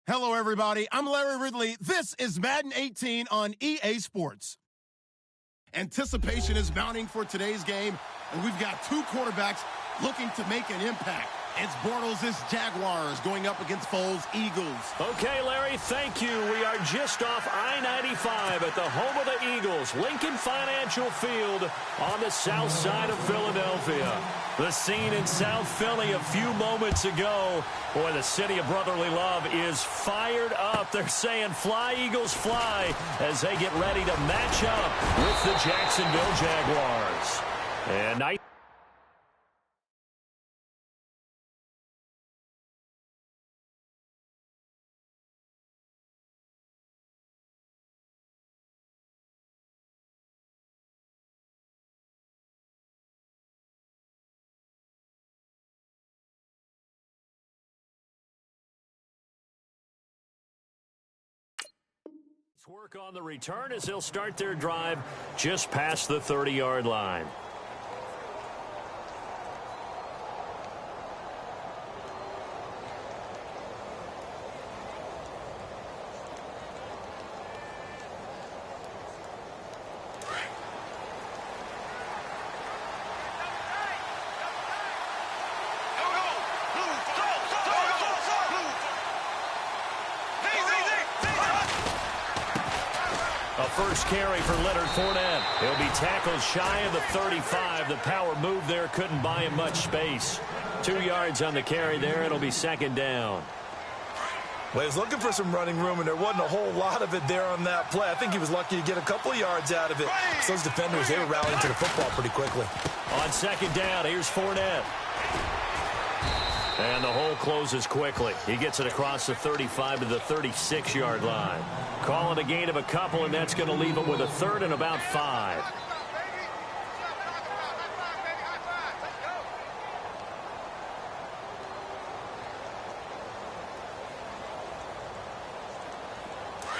Hello, everybody. I'm Larry Ridley. This is Madden 18 on EA Sports. Anticipation is mounting for today's game, and we've got two quarterbacks looking to make an impact. It's Bortles' Jaguars going up against Foles' Eagles. Okay, Larry, thank you. We are just off I-95 at the home of the Eagles, Lincoln Financial Field on the south side of Philadelphia. The scene in South Philly a few moments ago. Boy, the city of brotherly love is fired up. They're saying, fly, Eagles, fly, as they get ready to match up with the Jacksonville Jaguars. And work on the return as they'll start their drive just past the 30-yard line. First carry for Leonard Fournette. He'll be tackled shy of the 35. The power move there couldn't buy him much space. 2 yards on the carry there. It'll be second down. Well, he was looking for some running room, and there wasn't a whole lot of it there on that play. I think he was lucky to get a couple of yards out of it. So those defenders, they were rallying to the football pretty quickly. On second down, here's Fournette. And the hole closes quickly. He gets it across the 35 to the 36-yard line. Call it a gain of a couple, and that's going to leave him with a third and about 5.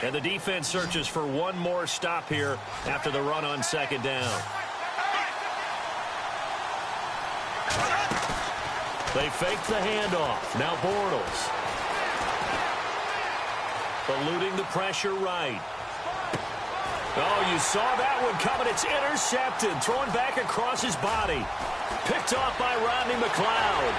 And the defense searches for one more stop here after the run on second down. They fake the handoff. Now Bortles. Eluding the pressure right. Oh, you saw that one coming. It's intercepted. Thrown back across his body. Picked off by Rodney McLeod.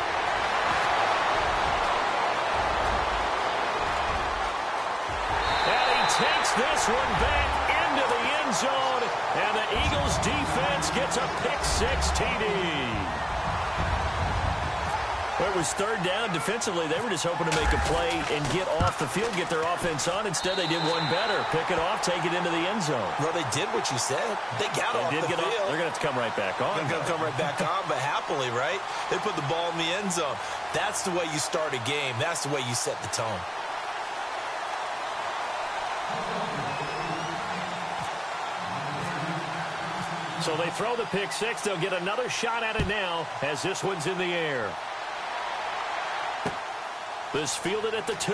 And he takes this one back into the end zone. And the Eagles defense gets a pick-6 TD. It was third down. Defensively, they were just hoping to make a play and get off the field, get their offense on. Instead, they did one better. Pick it off, take it into the end zone. Well, they did what you said. They got off the field. They're going to have to come right back on. They're going to come right back on, but happily, right? They put the ball in the end zone. That's the way you start a game. That's the way you set the tone. So they throw the pick-6. They'll get another shot at it now as this one's in the air. This fielded at the 2.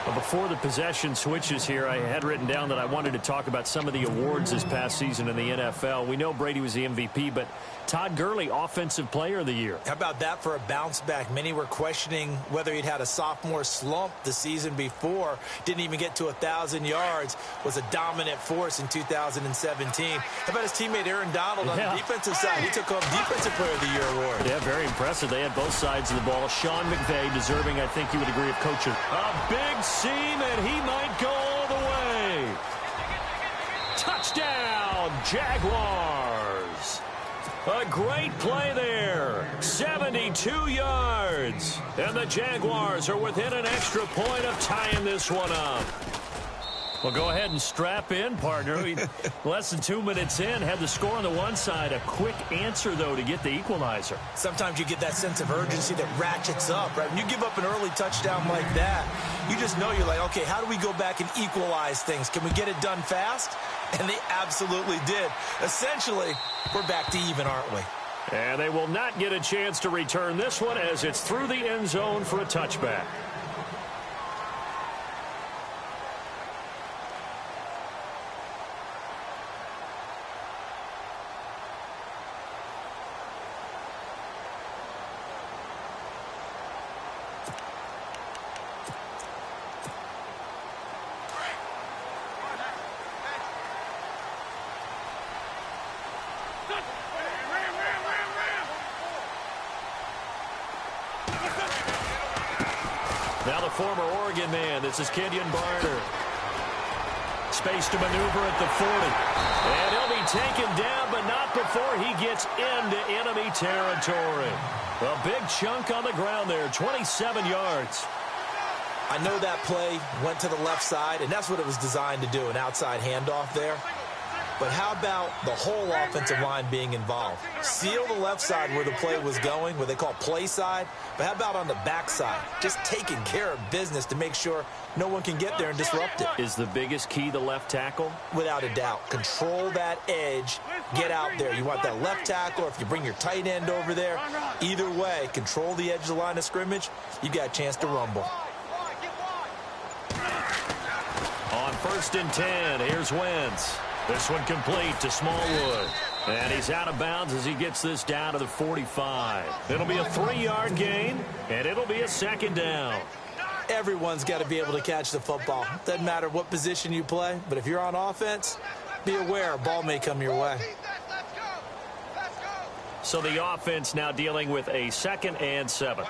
Well, before the possession switches here, I had written down that I wanted to talk about some of the awards this past season in the NFL. We know Brady was the MVP, but Todd Gurley, Offensive Player of the Year. How about that for a bounce back? Many were questioning whether he'd had a sophomore slump the season before. Didn't even get to 1,000 yards. Was a dominant force in 2017. How about his teammate Aaron Donald on the defensive side? He took home Defensive Player of the Year award. Yeah, very impressive. They had both sides of the ball. Sean McVay deserving, I think you would agree, of coaching. A big seam, and he might go all the way. Touchdown, Jaguars. A great play there. 72 yards. And the Jaguars are within an extra point of tying this one up. Well, go ahead and strap in, partner. Less than 2 minutes in, had the score on the one side. A quick answer, though, to get the equalizer. Sometimes you get that sense of urgency that ratchets up, right? When you give up an early touchdown like that, you just know you're like, okay, how do we go back and equalize things? Can we get it done fast? And they absolutely did. Essentially, we're back to even, aren't we? And they will not get a chance to return this one as it's through the end zone for a touchback. Now the former Oregon man. This is Kenyon Barner. Space to maneuver at the 40. And he'll be taken down, but not before he gets into enemy territory. A big chunk on the ground there, 27 yards. I know that play went to the left side, and that's what it was designed to do, an outside handoff there. But how about the whole offensive line being involved? Seal the left side where the play was going, what they call play side. But how about on the back side? Just taking care of business to make sure no one can get there and disrupt it. Is the biggest key the left tackle? Without a doubt. Control that edge. Get out there. You want that left tackle, or if you bring your tight end over there, either way, control the edge of the line of scrimmage. You got a chance to rumble. On 1st and 10, here's Wentz. This one complete to Smallwood. And he's out of bounds as he gets this down to the 45. It'll be a 3-yard gain, and it'll be a 2nd down. Everyone's got to be able to catch the football. Doesn't matter what position you play, but if you're on offense, be aware a ball may come your way. So the offense now dealing with a 2nd and 7.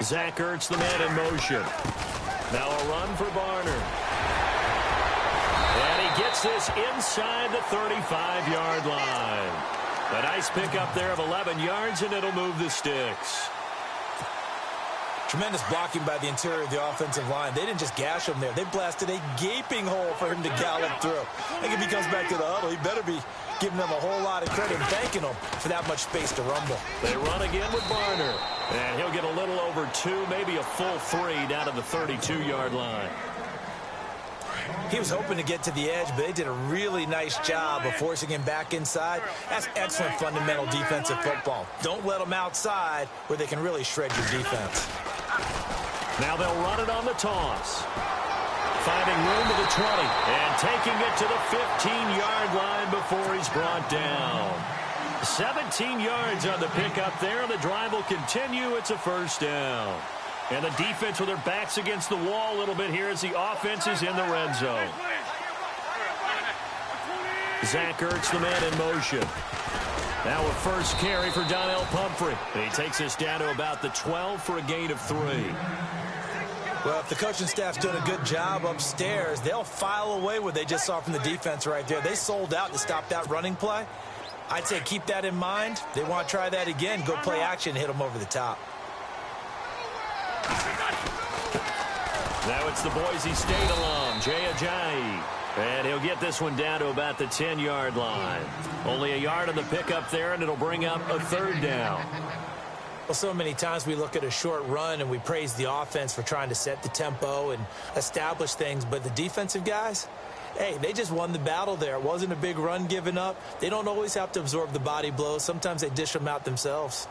Zach Ertz, the man in motion. Now a run for Barner. And he gets this inside the 35-yard line. A nice pickup there of 11 yards, and it'll move the sticks. Tremendous blocking by the interior of the offensive line. They didn't just gash him there. They blasted a gaping hole for him to gallop through. I think if he comes back to the huddle, he better be giving them a whole lot of credit and thanking them for that much space to rumble. They run again with Barner. And he'll get a little over 2, maybe a full 3 down to the 32-yard line. He was hoping to get to the edge, but they did a really nice job of forcing him back inside. That's excellent fundamental defensive football. Don't let them outside where they can really shred your defense. Now they'll run it on the toss. Finding room to the 20 and taking it to the 15-yard line before he's brought down. 17 yards on the pickup there. The drive will continue. It's a 1st down. And the defense with their backs against the wall a little bit here as the offense is in the red zone. Zach Ertz, the man in motion. Now a first carry for Donnell Pumphrey. And he takes us down to about the 12 for a gain of 3. Well, if the coaching staff's doing a good job upstairs, they'll file away what they just saw from the defense right there. They sold out to stop that running play. I'd say keep that in mind. They want to try that again. Go play action, hit them over the top. Now it's the Boise State alum, Jay Ajayi. And he'll get this one down to about the 10-yard line. Only a yard on the pickup there, and it'll bring up a 3rd down. Well, so many times we look at a short run and we praise the offense for trying to set the tempo and establish things. But the defensive guys, hey, they just won the battle there. It wasn't a big run given up. They don't always have to absorb the body blows. Sometimes they dish them out themselves.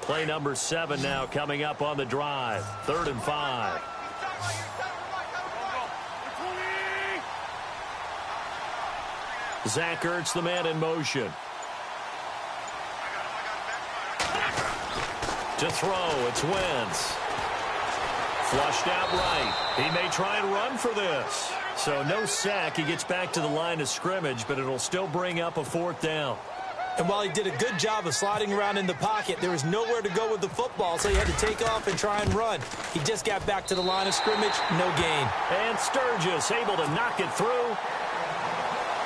Play number 7 now coming up on the drive. 3rd and 5. Zach Ertz, the man in motion. To throw, it's Wentz. Flushed out right. He may try and run for this. So no sack. He gets back to the line of scrimmage, but it'll still bring up a 4th down. And while he did a good job of sliding around in the pocket, there was nowhere to go with the football, so he had to take off and try and run. He just got back to the line of scrimmage, no gain. And Sturgis able to knock it through.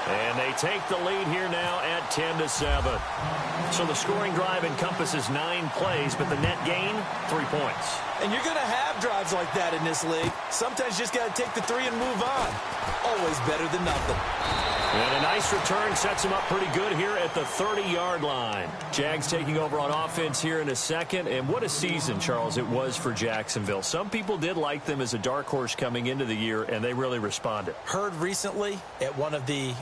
And they take the lead here now at 10-7. So the scoring drive encompasses 9 plays, but the net gain, 3 points. And you're going to have drives like that in this league. Sometimes you just got to take the 3 and move on. Always better than nothing. And a nice return sets him up pretty good here at the 30-yard line. Jags taking over on offense here in a second. And what a season, Charles, it was for Jacksonville. Some people did like them as a dark horse coming into the year, and they really responded. Heard recently at one of the,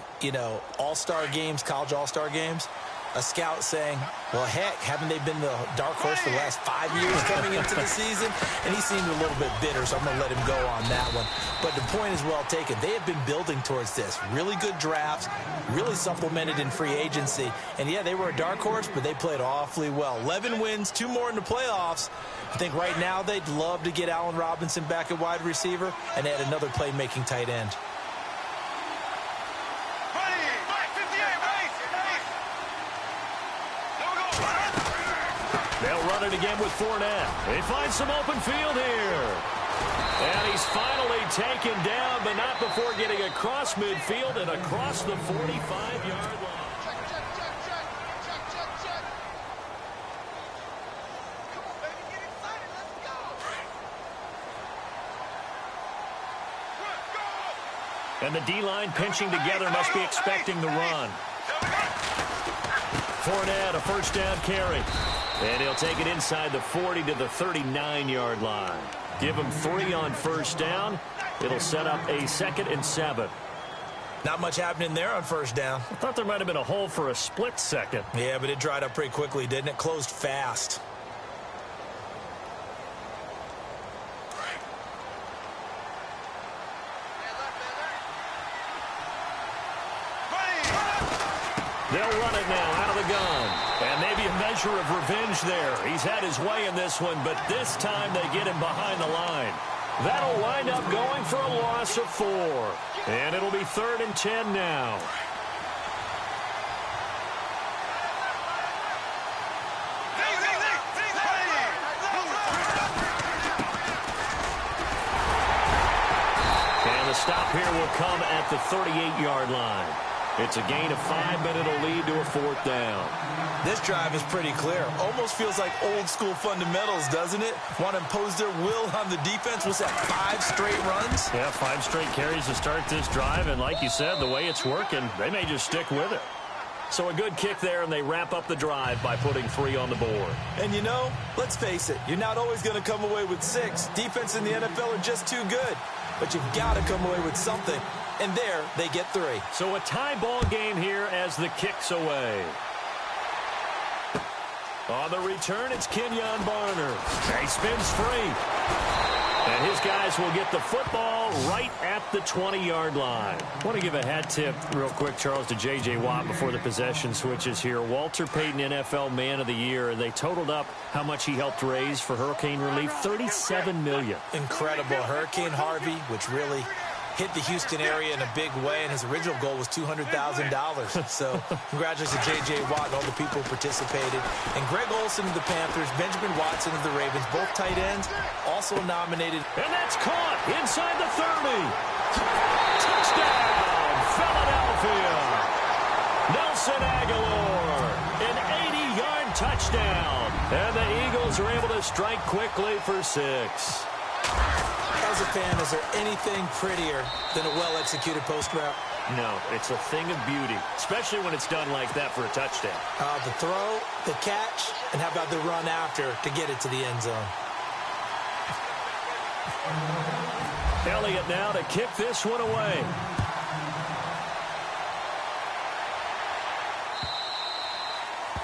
all-star games, college all-star games, a scout saying, well, heck, haven't they been the dark horse for the last 5 years coming into the season? And he seemed a little bit bitter, so I'm going to let him go on that one. But the point is well taken. They have been building towards this. Really good drafts, really supplemented in free agency. And, yeah, they were a dark horse, but they played awfully well. 11 wins, 2 more in the playoffs. I think right now they'd love to get Allen Robinson back at wide receiver and add another playmaking tight end. They'll run it again with Fournette. They find some open field here. And he's finally taken down, but not before getting across midfield and across the 45-yard line. And the D-line pinching together must be expecting the run. Fournette, a first down carry. And he'll take it inside the 40 to the 39-yard line. Give him 3 on first down. It'll set up a 2nd and 7. Not much happening there on first down. I thought there might have been a hole for a split second. Yeah, but it dried up pretty quickly, didn't it? Closed fast. They'll run it now out of the gun. And maybe a measure of revenge there. He's had his way in this one, but this time they get him behind the line. That'll wind up going for a loss of 4. And it'll be 3rd and 10 now. And the stop here will come at the 38-yard line. It's a gain of 5, but it'll lead to a 4th down. This drive is pretty clear. Almost feels like old school fundamentals, doesn't it? Want to impose their will on the defense. Was that 5 straight runs? Yeah, 5 straight carries to start this drive. And like you said, the way it's working, they may just stick with it. So a good kick there, and they wrap up the drive by putting 3 on the board. And you know, let's face it, you're not always going to come away with 6. Defense in the NFL are just too good. But you've got to come away with something. And there, they get 3. So a tie ball game here as the kick's away. On the return, it's Kenyon Barner. He spins free. And his guys will get the football right at the 20-yard line. I want to give a hat tip real quick, Charles, to J.J. Watt before the possession switches here. Walter Payton, NFL Man of the Year. They totaled up how much he helped raise for hurricane relief, $37 million. Incredible. Hurricane Harvey, which really hit the Houston area in a big way, and his original goal was $200,000. So congratulations to J.J. Watt and all the people who participated. And Greg Olsen of the Panthers, Benjamin Watson of the Ravens, both tight ends, also nominated. And that's caught inside the 30. Touchdown, Philadelphia. Nelson Aguilar, an 80-yard touchdown. And the Eagles are able to strike quickly for 6. As a fan, is there anything prettier than a well-executed post route? No, it's a thing of beauty, especially when it's done like that for a touchdown. The throw, the catch, and how about the run after to get it to the end zone? Elliott now to kick this one away.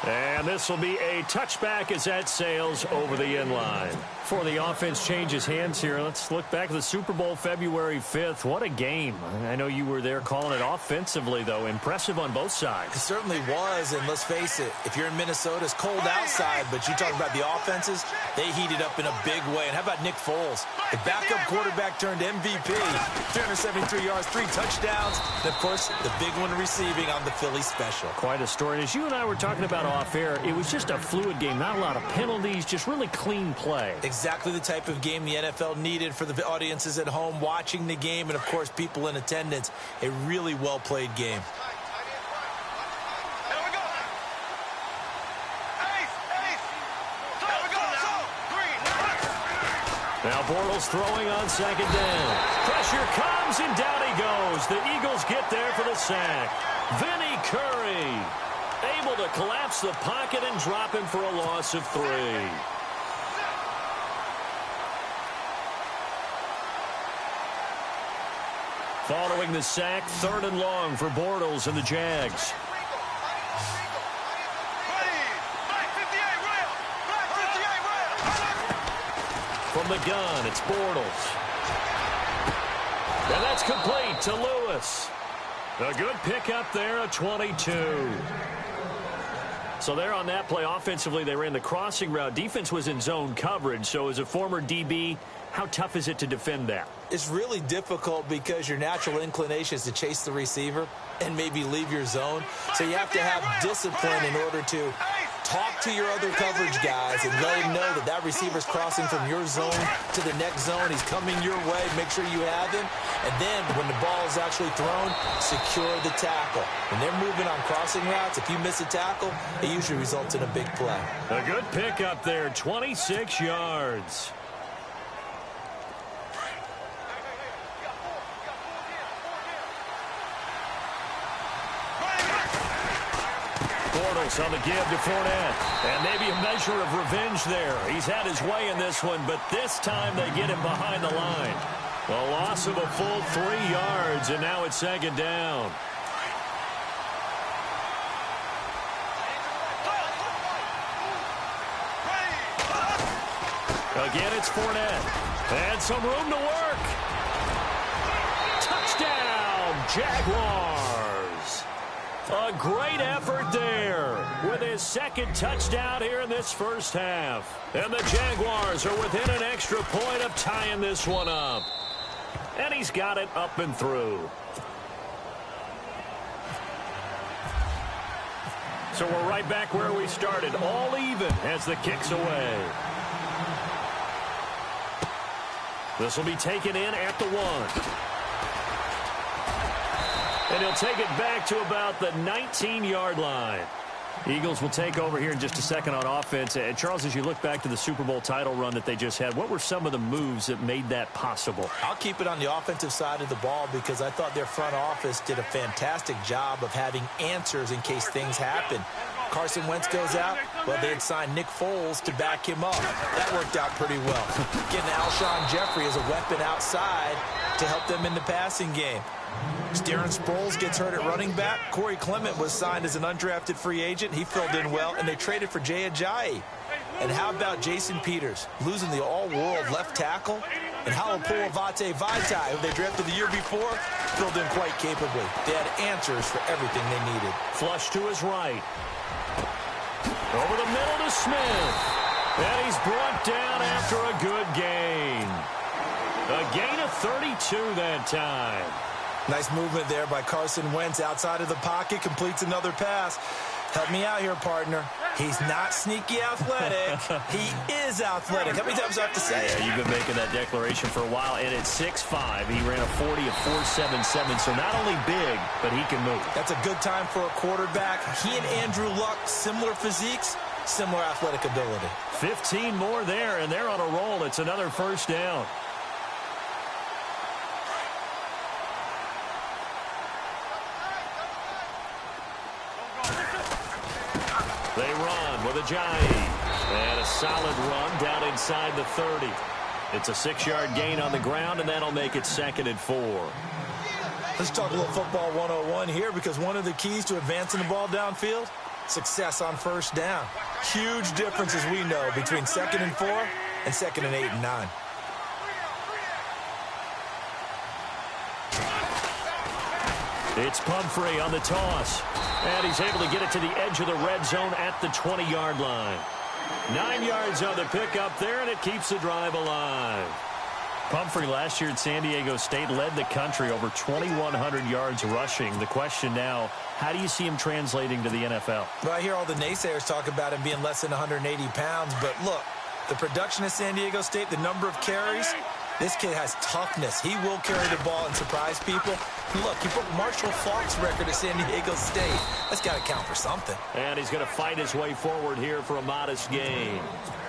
And this will be a touchback as that sails over the end line. Before the offense changes hands here, let's look back at the Super Bowl February 5th. What a game. I know you were there calling it offensively, though. Impressive on both sides. It certainly was, and let's face it, if you're in Minnesota, it's cold outside, but you talk about the offenses, they heated up in a big way. And how about Nick Foles? The backup quarterback turned MVP. 373 yards, 3 touchdowns, and, of course, the big one receiving on the Philly special. Quite a story. And as you and I were talking about off air, it was just a fluid game. Not a lot of penalties, just really clean play. Exactly the type of game the NFL needed for the audiences at home watching the game and, of course, people in attendance. A really well-played game. Now Bortles throwing on 2nd down. Pressure comes, and down he goes. The Eagles get there for the sack. Vinny Curry able to collapse the pocket and drop him for a loss of 3. Following the sack, 3rd and long for Bortles and the Jags. From the gun, it's Bortles. And that's complete to Lewis. A good pickup there at 22. So there on that play, offensively, they ran the crossing route. Defense was in zone coverage. So as a former DB, how tough is it to defend that? It's really difficult because your natural inclination is to chase the receiver and maybe leave your zone. So you have to have discipline in order to talk to your other coverage guys and let him know that that receiver's crossing from your zone to the next zone. He's coming your way. Make sure you have him. And then when the ball is actually thrown, secure the tackle. When they're moving on crossing routes, if you miss a tackle, it usually results in a big play. A good pickup there, 26 yards. On the give to Fournette. And maybe a measure of revenge there. He's had his way in this one, but this time they get him behind the line. A loss of a full 3 yards, and now it's second down. Again, it's Fournette. And some room to work. Touchdown, Jaguars. A great effort there with his second touchdown here in this first half. And the Jaguars are within an extra point of tying this one up. And he's got it up and through. So we're right back where we started, all even as the kick's away. This will be taken in at the 1. And he'll take it back to about the 19-yard line. Eagles will take over here in just a second on offense. And Charles, as you look back to the Super Bowl title run that they just had, what were some of the moves that made that possible? I'll keep it on the offensive side of the ball because I thought their front office did a fantastic job of having answers in case things happen. Carson Wentz goes out, well, they had signed Nick Foles to back him up. That worked out pretty well. Getting Alshon Jeffrey as a weapon outside to help them in the passing game. Darren Sproles gets hurt at running back. Corey Clement was signed as an undrafted free agent. He filled in well, and they traded for Jay Ajayi. And how about Jason Peters, losing the all-world left tackle? And Halapoulivaati Vaitai, who they drafted the year before, filled in quite capably. They had answers for everything they needed. Flush to his right. Over the middle to Smith. And he's brought down after a good gain. A gain of 32 that time. Nice movement there by Carson Wentz outside of the pocket, completes another pass. Help me out here, partner. He's not sneaky athletic. He is athletic. How many times do I have to say it? Yeah, you've been making that declaration for a while, and at 6'5", he ran a 40 of 4.77, so not only big, but he can move. That's a good time for a quarterback. He and Andrew Luck, similar physiques, similar athletic ability. 15 more there, and they're on a roll. It's another first down. They run with Ajayi. And a solid run down inside the 30. It's a 6-yard gain on the ground, and that'll make it 2nd and 4. Let's talk a little football 101 here, because one of the keys to advancing the ball downfield, success on first down. Huge difference, as we know, between 2nd and 4 and 2nd and 8 and 9. It's Pumphrey on the toss. And he's able to get it to the edge of the red zone at the 20-yard line. 9 yards on the pickup there, and it keeps the drive alive. Pumphrey last year at San Diego State led the country over 2,100 yards rushing. The question now, how do you see him translating to the NFL? Well, I hear all the naysayers talk about him being less than 180 pounds, but look, the production at San Diego State, the number of carries, this kid has toughness. He will carry the ball and surprise people. Look, he broke Marshall Faulk's record at San Diego State. That's got to count for something. And he's going to fight his way forward here for a modest gain.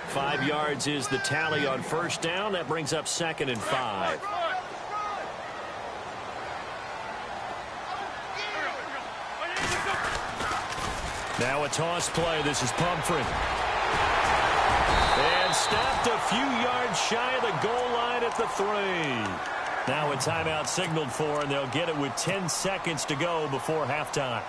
5 yards is the tally on first down. That brings up 2nd and 5. Now a toss play. This is Pumphrey. And stopped a few yards shy of the goal line at the 3. Now a timeout signaled for, and they'll get it with 10 seconds to go before halftime.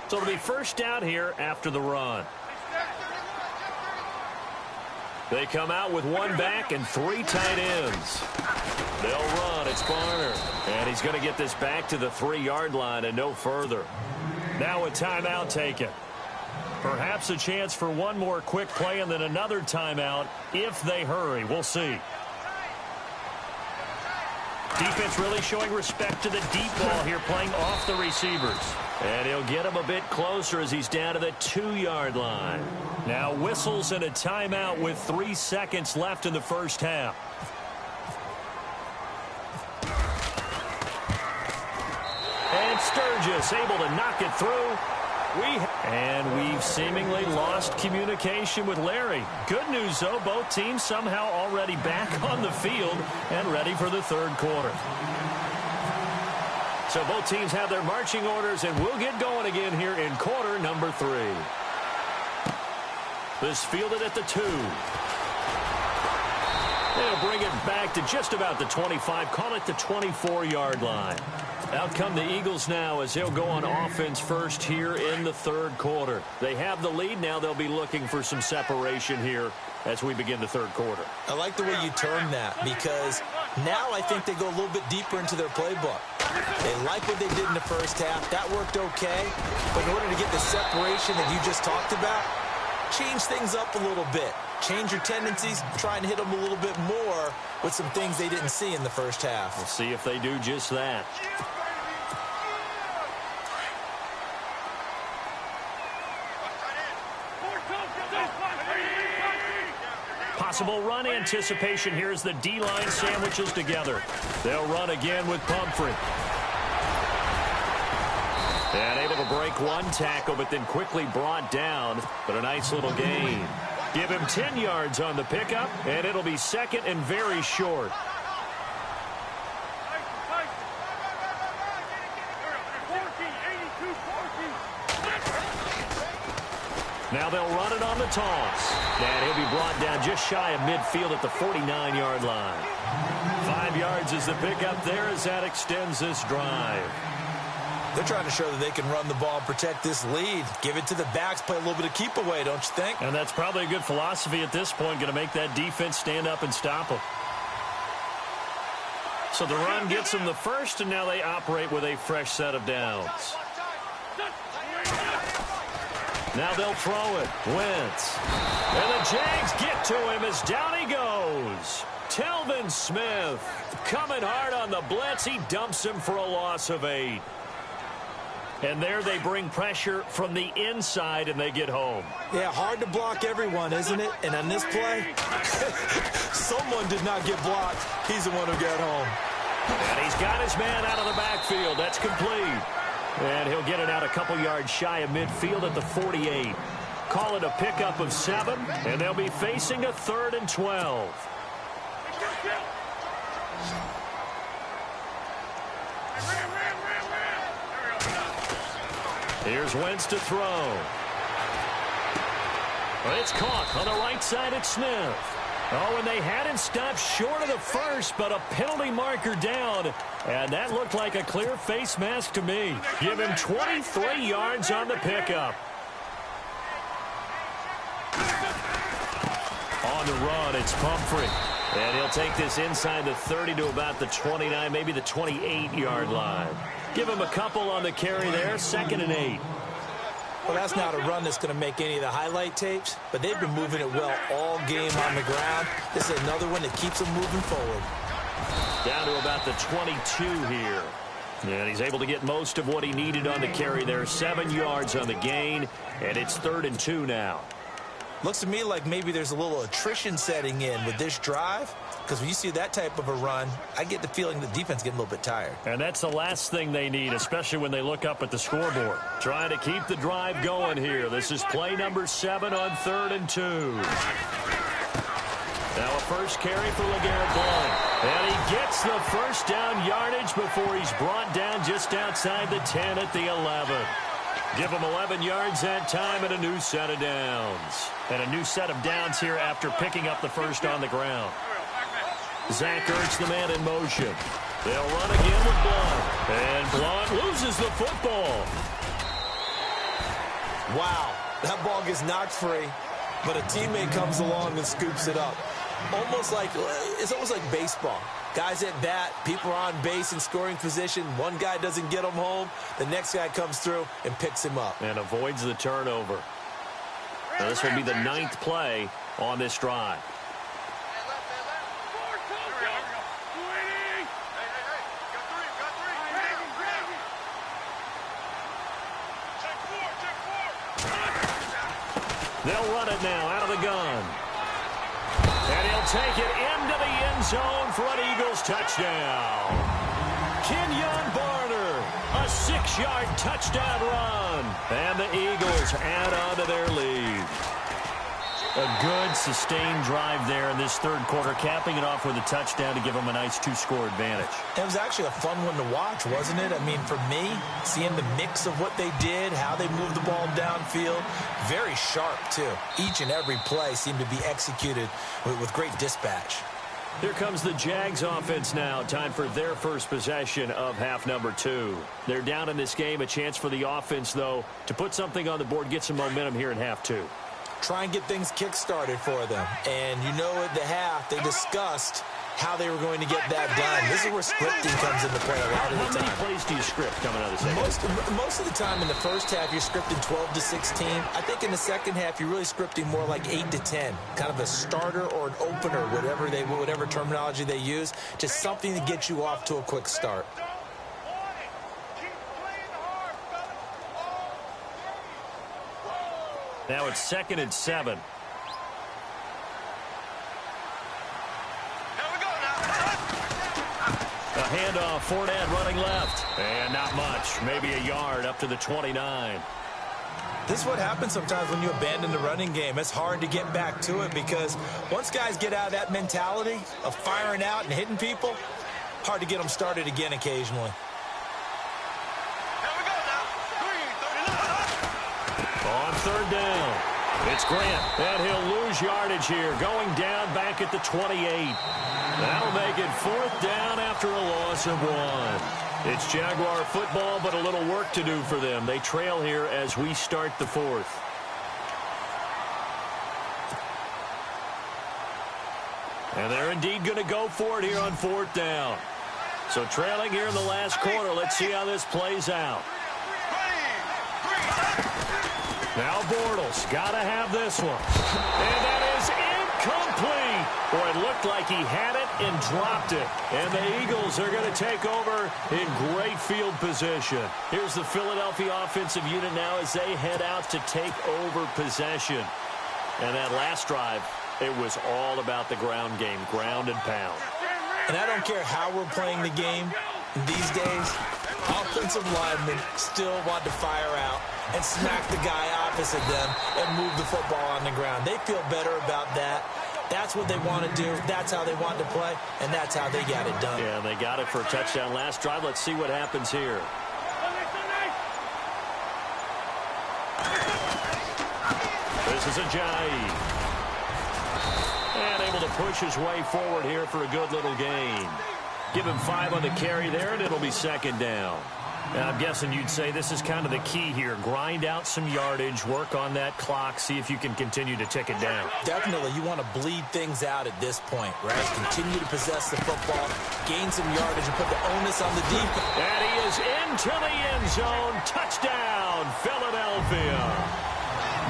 So it'll be first down here after the run. They come out with 1 back and 3 tight ends. They'll run. It's Garner. And he's going to get this back to the 3-yard line and no further. Now a timeout taken. Perhaps a chance for one more quick play and then another timeout if they hurry. We'll see. Defense really showing respect to the deep ball here, playing off the receivers. And he'll get him a bit closer as he's down to the 2-yard line. Now whistles and a timeout with 3 seconds left in the first half. And Sturgis able to knock it through. We've seemingly lost communication with Larry. Good news, though, both teams somehow already back on the field and ready for the third quarter. So both teams have their marching orders, and we'll get going again here in quarter number 3. This fielded at the 2. They'll bring it back to just about the 25, call it the 24-yard line. Out come the Eagles now as they'll go on offense first here in the third quarter. They have the lead. Now they'll be looking for some separation here as we begin the third quarter. I like the way you term that, because now I think they go a little bit deeper into their playbook. They like what they did in the first half. That worked okay. But in order to get the separation that you just talked about, change things up a little bit. Change your tendencies, try and hit them a little bit more with some things they didn't see in the first half. We'll see if they do just that. Possible run anticipation here as the D-line sandwiches together. They'll run again with Pumphrey. And able to break one tackle, but then quickly brought down. But a nice little gain. Give him 10 yards on the pickup, and it'll be second and very short. Now they'll run it on the toss. And he'll be brought down just shy of midfield at the 49-yard line. 5 yards is the pickup there as that extends this drive. They're trying to show that they can run the ball and protect this lead. Give it to the backs, play a little bit of keep away, don't you think? And that's probably a good philosophy at this point, going to make that defense stand up and stop them. So the run gets them the first, and now they operate with a fresh set of downs. Now they'll throw it. Wentz. And the Jags get to him as down he goes. Telvin Smith coming hard on the blitz. He dumps him for a loss of 8. And there they bring pressure from the inside, and they get home. Yeah, hard to block everyone, isn't it? And on this play, someone did not get blocked. He's the one who got home. And he's got his man out of the backfield. That's complete. And he'll get it out a couple yards shy of midfield at the 48. Call it a pickup of 7, and they'll be facing a 3rd and 12. Here's Wentz to throw. It's caught on the right side at Smith. Oh, and they had him stopped short of the first, but a penalty marker down. And that looked like a clear face mask to me. Give him 23 yards on the pickup. On the run, it's Pumphrey. And he'll take this inside the 30 to about the 29, maybe the 28-yard line. Give him a couple on the carry there, 2nd and 8. Well, that's not a run that's going to make any of the highlight tapes, but they've been moving it well all game on the ground. This is another one that keeps them moving forward. Down to about the 22 here. And he's able to get most of what he needed on the carry there. 7 yards on the gain, and it's 3rd and 2 now. Looks to me like maybe there's a little attrition setting in with this drive, because when you see that type of a run, I get the feeling the defense getting a little bit tired. And that's the last thing they need, especially when they look up at the scoreboard. Trying to keep the drive going here. This is play number 7 on 3rd and 2. Now a first carry for LeGarrette Blount. And he gets the first down yardage before he's brought down just outside the 10 at the 11. Give him 11 yards that time and a new set of downs. And a new set of downs here after picking up the first on the ground. Zach Ertz, the man in motion. They'll run again with Blount. And Blount loses the football. Wow, that ball gets knocked free, but a teammate comes along and scoops it up. It's almost like baseball. Guys at bat, people are on base in scoring position. One guy doesn't get him home. The next guy comes through and picks him up. And avoids the turnover. Now this will be the 9th play on this drive. They'll run it now out of the gun. And he'll take it into the end zone for an Eagles touchdown. Kenyon Barner, a 6-yard touchdown run. And the Eagles add on to their lead. A good, sustained drive there in this third quarter, capping it off with a touchdown to give them a nice 2-score advantage. It was actually a fun one to watch, wasn't it? I mean, for me, seeing the mix of what they did, how they moved the ball downfield, very sharp, too. Each and every play seemed to be executed with great dispatch. Here comes the Jags offense now. Time for their first possession of half number 2. They're down in this game. A chance for the offense, though, to put something on the board, get some momentum here in half 2. Try and get things kick-started for them. And you know at the half, they discussed how they were going to get that done. This is where scripting comes into play a lot of the time. How many plays do you script coming out of the second? Most of the time in the first half, you're scripting 12 to 16. I think in the second half, you're really scripting more like 8 to 10. Kind of a starter or an opener, whatever terminology they use. Just something to get you off to a quick start. Now it's 2nd and 7. A handoff, Fournette running left. And not much, maybe a yard up to the 29. This is what happens sometimes when you abandon the running game. It's hard to get back to it because once guys get out of that mentality of firing out and hitting people, hard to get them started again occasionally. On 3rd down, it's Grant, and he'll lose yardage here, going down back at the 28. That'll make it 4th down after a loss of 1. It's Jaguar football, but a little work to do for them. They trail here as we start the 4th. And they're indeed going to go for it here on 4th down. So trailing here in the last quarter. Let's see how this plays out. Now Bortles got to have this one. And that is incomplete. Boy, it looked like he had it and dropped it. And the Eagles are going to take over in great field position. Here's the Philadelphia offensive unit now as they head out to take over possession. And that last drive, it was all about the ground game, ground and pound. And I don't care how we're playing the game these days, offensive linemen still want to fire out and smack the guy opposite them and move the football on the ground. They feel better about that. That's what they want to do. That's how they want to play, and that's how they got it done. Yeah, they got it for a touchdown last drive. Let's see what happens here. This is Ajayi. And able to push his way forward here for a good little gain. Give him 5 on the carry there, and it'll be 2nd down. And I'm guessing you'd say this is kind of the key here. Grind out some yardage, work on that clock, see if you can continue to tick it down. Definitely. You want to bleed things out at this point, right? Continue to possess the football, gain some yardage, and put the onus on the defense. And he is into the end zone. Touchdown, Philadelphia.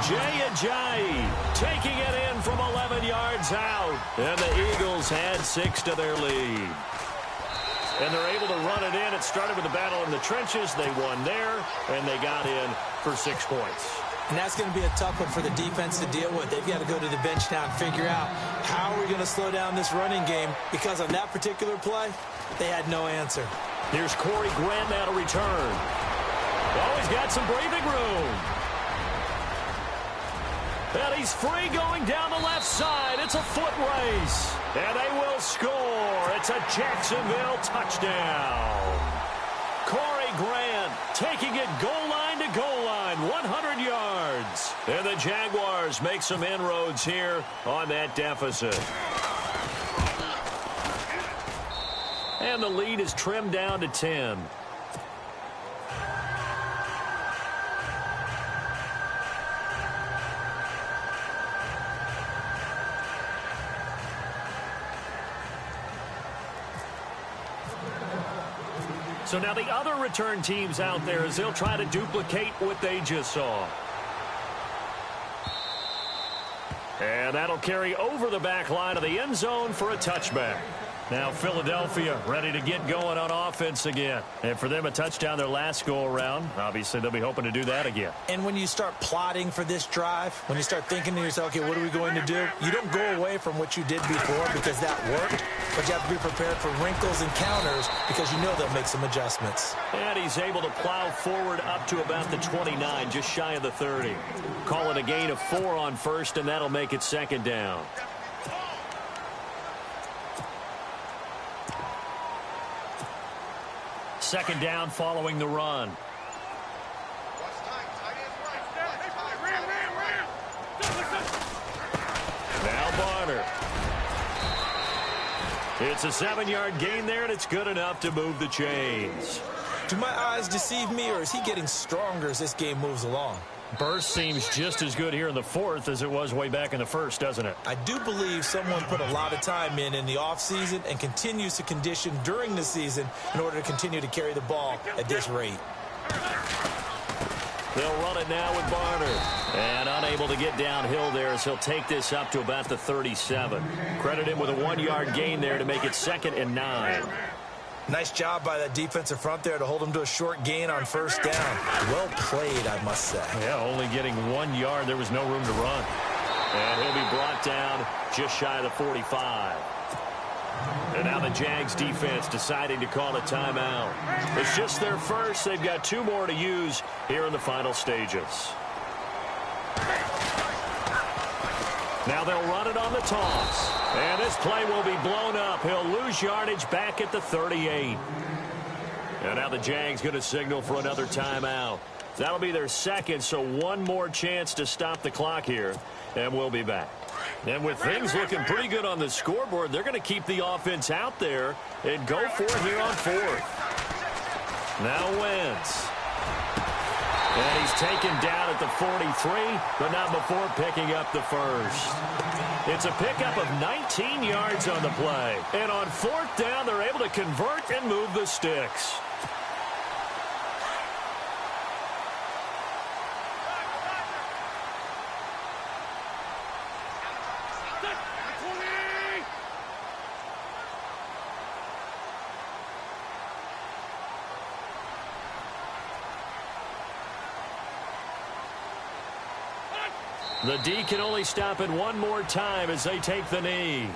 Jay Ajayi taking it in from 11 yards out. And the Eagles add 6 to their lead. And they're able to run it in. It started with a battle in the trenches. They won there, and they got in for 6 points. And that's going to be a tough one for the defense to deal with. They've got to go to the bench now and figure out how are we going to slow down this running game, because on that particular play, they had no answer. Here's Corey Grant now to return. Oh, he's got some breathing room. And he's free going down the left side. It's a foot race. And they will score. It's a Jacksonville touchdown. Corey Grant taking it goal line to goal line, 100 yards. And the Jaguars make some inroads here on that deficit. And the lead is trimmed down to 10. So now the other return teams out there as they'll try to duplicate what they just saw. And that'll carry over the back line of the end zone for a touchback. Now Philadelphia ready to get going on offense again. And for them, a touchdown their last go-around. Obviously, they'll be hoping to do that again. And when you start plotting for this drive, when you start thinking to yourself, okay, what are we going to do? You don't go away from what you did before because that worked. But you have to be prepared for wrinkles and counters because you know they'll make some adjustments. And he's able to plow forward up to about the 29, just shy of the 30. Call it a gain of 4 on first, and that'll make it second down. Second down following the run. Now Barner. It's a 7-yard gain there, and it's good enough to move the chains. Do my eyes deceive me, or is he getting stronger as this game moves along? Burst seems just as good here in the fourth as it was way back in the first, doesn't it? I do believe someone put a lot of time in the offseason and continues to condition during the season in order to continue to carry the ball at this rate. They'll run it now with Barner. And unable to get downhill there as he'll take this up to about the 37. Credit him with a 1-yard gain there to make it 2nd and 9. Nice job by that defensive front there to hold him to a short gain on first down. Well played, I must say. Yeah, only getting 1 yard. There was no room to run. And he'll be brought down just shy of the 45. And now the Jags defense deciding to call a timeout. It's just their first. They've got 2 more to use here in the final stages. Now they'll run it on the toss. And this play will be blown up. He'll lose yardage back at the 38. And now the Jags going to signal for another timeout. That'll be their second, so 1 more chance to stop the clock here. And we'll be back. And with things looking pretty good on the scoreboard, they're going to keep the offense out there and go for it here on 4th. Now Wentz. And he's taken down at the 43, but not before picking up the first. It's a pickup of 19 yards on the play. And on 4th down, they're able to convert and move the sticks. The D can only stop it 1 more time as they take the knee.